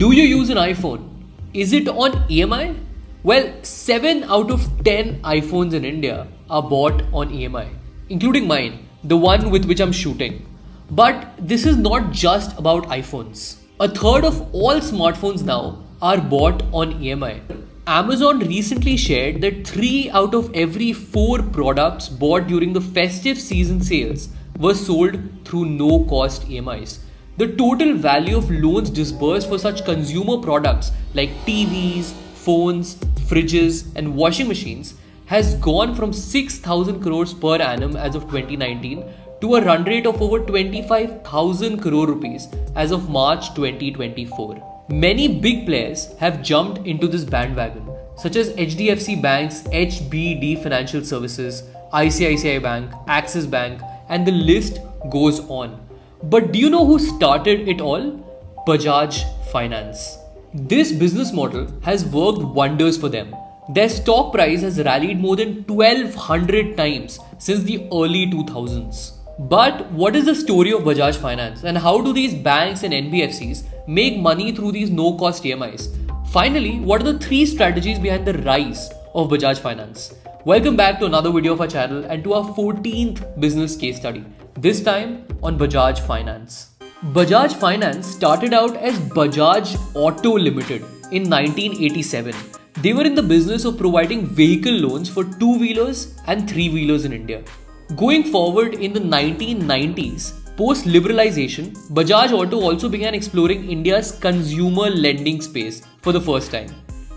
Do you use an iPhone? Is it on EMI? Well, 7 out of 10 iPhones in India are bought on EMI, including mine, the one with which I'm shooting. But this is not just about iPhones. A third of all smartphones now are bought on EMI. Amazon recently shared that 3 out of every 4 products bought during the festive season sales were sold through no-cost EMIs. The total value of loans disbursed for such consumer products like TVs, phones, fridges, and washing machines has gone from 6,000 crores per annum as of 2019 to a run rate of over 25,000 crore rupees as of March 2024. Many big players have jumped into this bandwagon, such as HDFC Bank's HBD Financial Services, ICICI Bank, Axis Bank, and the list goes on. But do you know who started it all? Bajaj Finance. This business model has worked wonders for them. Their stock price has rallied more than 1200 times since the early 2000s. But what is the story of Bajaj Finance, and how do these banks and NBFCs make money through these no-cost EMIs? Finally, what are the 3 strategies behind the rise of Bajaj Finance? Welcome back to another video of our channel and to our 14th business case study, this time on Bajaj Finance. Bajaj Finance started out as Bajaj Auto Limited in 1987. They were in the business of providing vehicle loans for 2-wheelers and 3-wheelers in India. Going forward in the 1990s, post-liberalization, Bajaj Auto also began exploring India's consumer lending space for the first time.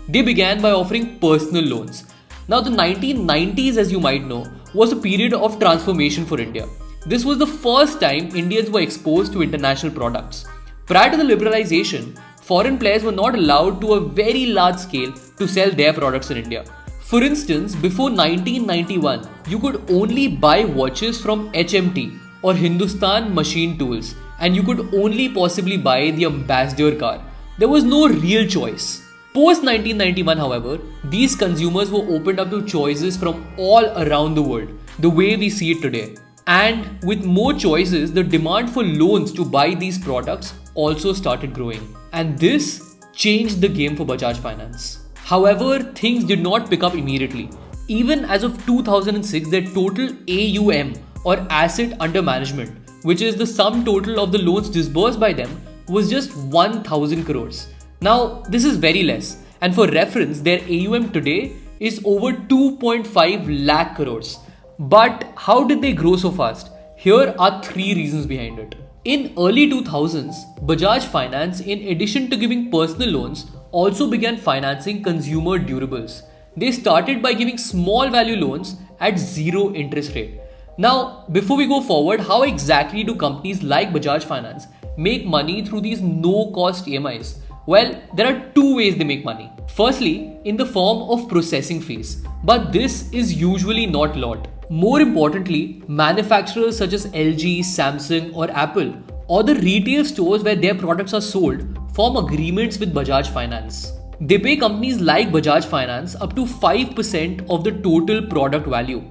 They began by offering personal loans. Now, the 1990s, as you might know, was a period of transformation for India. This was the first time Indians were exposed to international products. Prior to the liberalization, foreign players were not allowed to a very large scale to sell their products in India. For instance, before 1991, you could only buy watches from HMT or Hindustan Machine Tools, and you could only possibly buy the Ambassador car. There was no real choice. Post 1991, however, these consumers were opened up to choices from all around the world, the way we see it today. And with more choices, the demand for loans to buy these products also started growing. And this changed the game for Bajaj Finance. However, things did not pick up immediately. Even as of 2006, their total AUM or asset under management, which is the sum total of the loans disbursed by them, was just 1,000 crores. Now, this is very less. And for reference, their AUM today is over 2.5 lakh crores. But how did they grow so fast? Here are 3 reasons behind it. In early 2000s, Bajaj Finance, in addition to giving personal loans, also began financing consumer durables. They started by giving small value loans at 0 interest rate. Now, before we go forward, how exactly do companies like Bajaj Finance make money through these no-cost EMIs? Well, there are 2 ways they make money. Firstly, in the form of processing fees. But this is usually not a lot. More importantly, manufacturers such as LG, Samsung or Apple, or the retail stores where their products are sold, form agreements with Bajaj Finance. They pay companies like Bajaj Finance up to 5% of the total product value.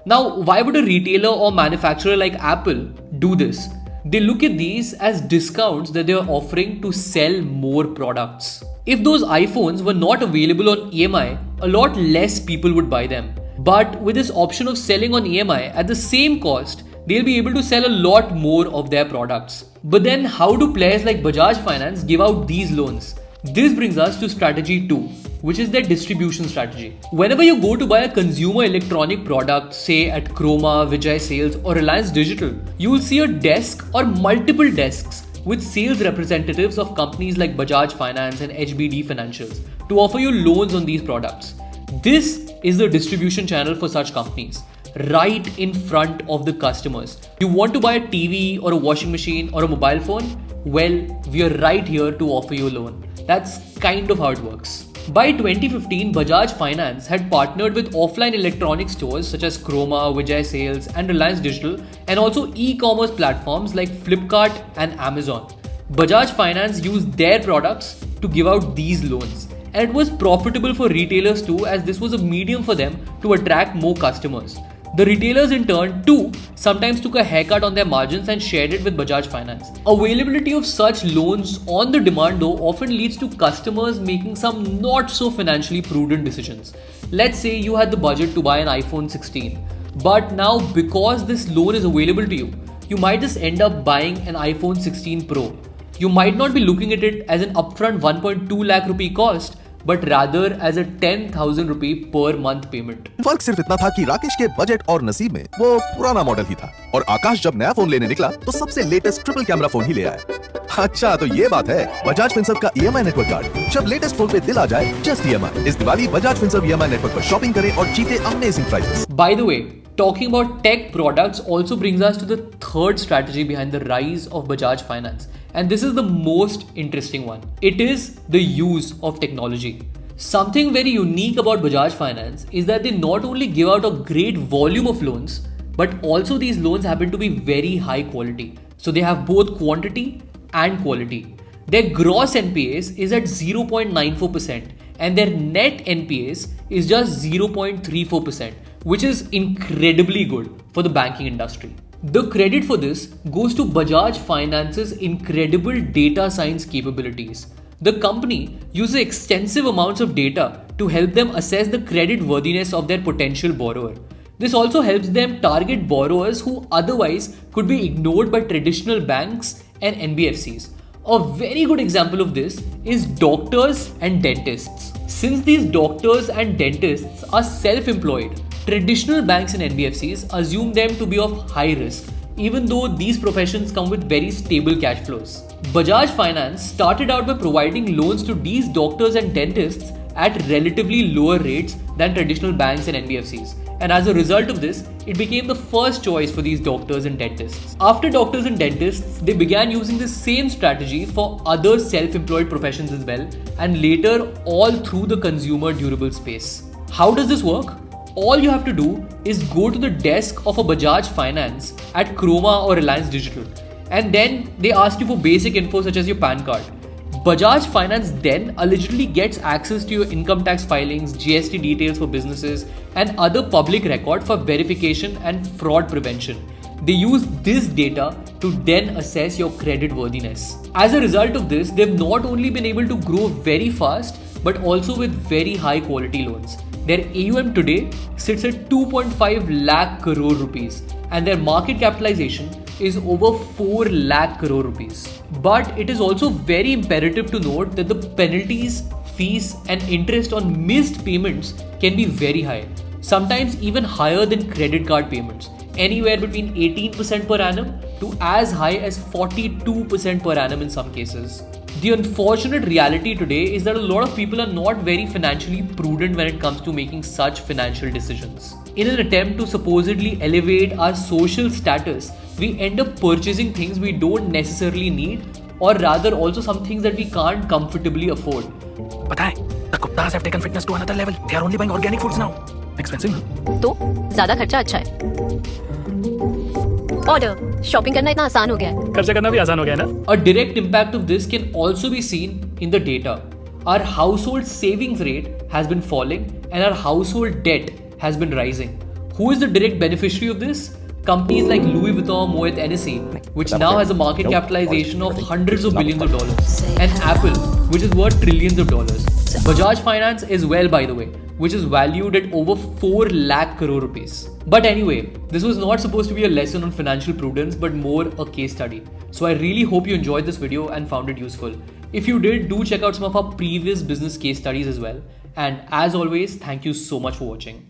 Now, why would a retailer or manufacturer like Apple do this? They look at these as discounts that they are offering to sell more products. If those iPhones were not available on EMI, a lot less people would buy them. But with this option of selling on EMI at the same cost, they'll be able to sell a lot more of their products. But then how do players like Bajaj Finance give out these loans? This brings us to strategy 2, which is their distribution strategy. Whenever you go to buy a consumer electronic product, say at Croma, Vijay Sales or Reliance Digital, you will see a desk or multiple desks with sales representatives of companies like Bajaj Finance and HBD Financials to offer you loans on these products. This is the distribution channel for such companies, right in front of the customers. You want to buy a TV or a washing machine or a mobile phone? Well, we are right here to offer you a loan. That's kind of how it works. By 2015, Bajaj Finance had partnered with offline electronic stores such as Croma, Vijay Sales and Reliance Digital, and also e-commerce platforms like Flipkart and Amazon. Bajaj Finance used their products to give out these loans. And it was profitable for retailers too, as this was a medium for them to attract more customers. The retailers in turn too sometimes took a haircut on their margins and shared it with Bajaj Finance. Availability of such loans on the demand though often leads to customers making some not so financially prudent decisions. Let's say you had the budget to buy an iPhone 16, but now because this loan is available to you, you might just end up buying an iPhone 16 Pro. You might not be looking at it as an upfront 1.2 lakh rupee cost, but rather as a 10,000 rupee per month payment. फर्क सिर्फ इतना था कि राकेश के budget और नसीब में वो पुराना मॉडल ही था और आकाश जब नया फोन लेने निकला तो सबसे लेटेस्ट ट्रिपल कैमरा फोन ही ले आया। अच्छा तो ये बात है बजाज फिनसर्व का EMI नेटवर्क कार्ड। जब लेटेस्ट फोन पे दिल आ जाए जस्ट EMI। इस दिवाली बजाज फिनसर्व EMI नेटवर्क पर शॉपिंग करें और जीते amazing prizes. By the way, talking about tech products also brings us to the third strategy behind the rise of Bajaj Finance. And this is the most interesting one. It is the use of technology. Something very unique about Bajaj Finance is that they not only give out a great volume of loans, but also these loans happen to be very high quality. So they have both quantity and quality. Their gross NPAs is at 0.94% and their net NPAs is just 0.34%, which is incredibly good for the banking industry. The credit for this goes to Bajaj Finance's incredible data science capabilities. The company uses extensive amounts of data to help them assess the credit worthiness of their potential borrower. This also helps them target borrowers who otherwise could be ignored by traditional banks and NBFCs. A very good example of this is doctors and dentists. Since these doctors and dentists are self-employed, traditional banks and NBFCs assume them to be of high risk, even though these professions come with very stable cash flows. Bajaj Finance started out by providing loans to these doctors and dentists at relatively lower rates than traditional banks and NBFCs. And as a result of this, it became the first choice for these doctors and dentists. After doctors and dentists, they began using the same strategy for other self-employed professions as well, and later all through the consumer durable space. How does this work? All you have to do is go to the desk of a Bajaj Finance at Croma or Reliance Digital, and then they ask you for basic info such as your PAN card. Bajaj Finance then allegedly gets access to your income tax filings, GST details for businesses, and other public record for verification and fraud prevention. They use this data to then assess your credit worthiness. As a result of this, they've not only been able to grow very fast, but also with very high quality loans. Their AUM today sits at 2.5 lakh crore rupees and their market capitalization is over 4 lakh crore rupees. But it is also very imperative to note that the penalties, fees and interest on missed payments can be very high, sometimes even higher than credit card payments, anywhere between 18% per annum to as high as 42% per annum in some cases. The unfortunate reality today is that a lot of people are not very financially prudent when it comes to making such financial decisions. In an attempt to supposedly elevate our social status, we end up purchasing things we don't necessarily need, or rather also some things that we can't comfortably afford. पता है, the Guptas have taken fitness to another level. They are only buying organic foods now. Expensive. तो ज्यादा खर्चा अच्छा है। Order shopping करना इतना आसान हो गया है। खर्चा करना भी आसान हो गया है ना? A direct impact of this can also be seen in the data. Our household savings rate has been falling and our household debt has been rising. Who is the direct beneficiary of this? Companies like Louis Vuitton, Moet Hennessy, which now has a market capitalization of hundreds of billions of dollars, and Apple, which is worth trillions of dollars. Bajaj Finance as well, by the way, which is valued at over 4 lakh crore rupees. But anyway, this was not supposed to be a lesson on financial prudence, but more a case study. So I really hope you enjoyed this video and found it useful. If you did, do check out some of our previous business case studies as well. And as always, thank you so much for watching.